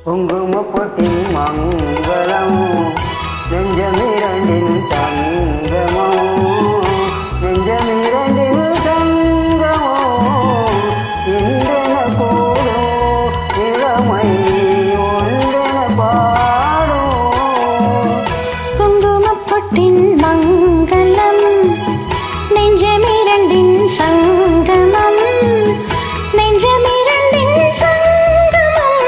குங்குமப்பொட்டின் மங்களம் நெஞ்சமிரண்டில் தங்கமோ நெஞ்சமிரண்டில் தங்கமோ இன்றென கூடும் இளமை ஒன்றென பாடும் குங்குமப்பொட்டின் மங்களம் நெஞ்சமிரண்டின் சங்கமம் நெஞ்சமிரண்டின் சங்கமம்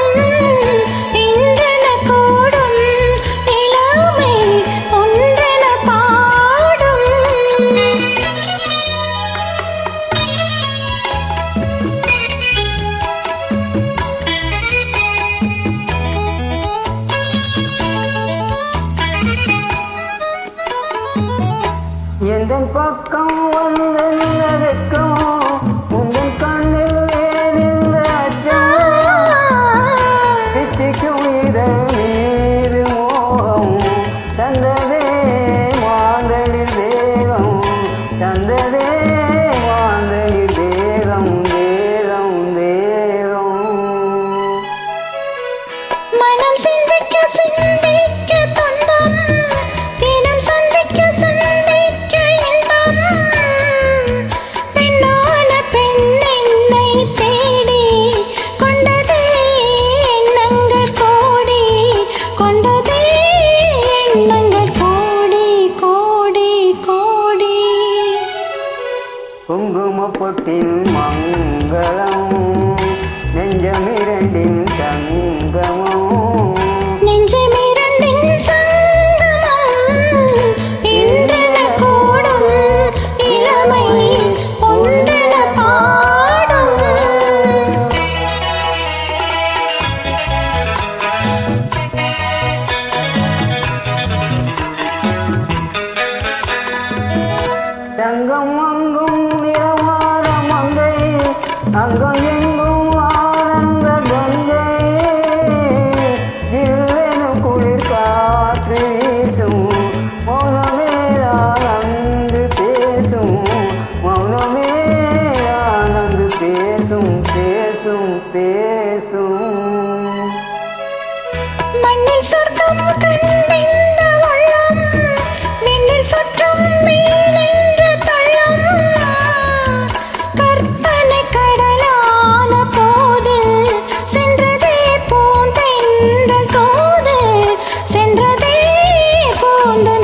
இன்றென கூடும் இளமை ஒன்றென பாடும் எந்தன் பக்கம் வந்தெல்லருக்கும் உந்தன் கண்ணில் வேறில்ல சித்திக்கும் இதழ் மீது மோகம் தந்ததே மாந்தளிர் தேகம் தந்ததே மாந்தளிர் தேகம் தேகம் தேகம் மனம் சிந்திக்க சிந்திக்க துன்பம் தினம் சந்திக்க சந்திக்க இன்பம் பெண்ணான பெண் என்னை தேடி கொண்டதே எண்ணங்கள் கோடி கொண்டதே எண்ணங்கள் கோடி கோடி கோடி குங்குமப்பொட்டின் மங்களம் நெஞ்சமிரண்டின் சங்கமோ நெஞ்சமிரண்டின் சங்கமம் இன்றென கூடும் இளமை ஒன்றென பாடும் தங்கம் அங்கும் நிறமாற மங்கை அங்கம் எங்கும் ஆனந்த கங்கை ஜில்லென குளிர் காற்று வீசும் மௌனமே ஆனந்து பேசும் மௌனமே ஆனந்து பேசும் பேசும் பேசும் மண்ணில் சொர்க்கம் கண்டிந்த உள்ளம் விண்ணில் சுற்றும் மீனென்ற தள்ளம் கற்பனை கடலான போது சென்றதே பூந்தென்றல் தோது சென்றதே பூந்தென்றல்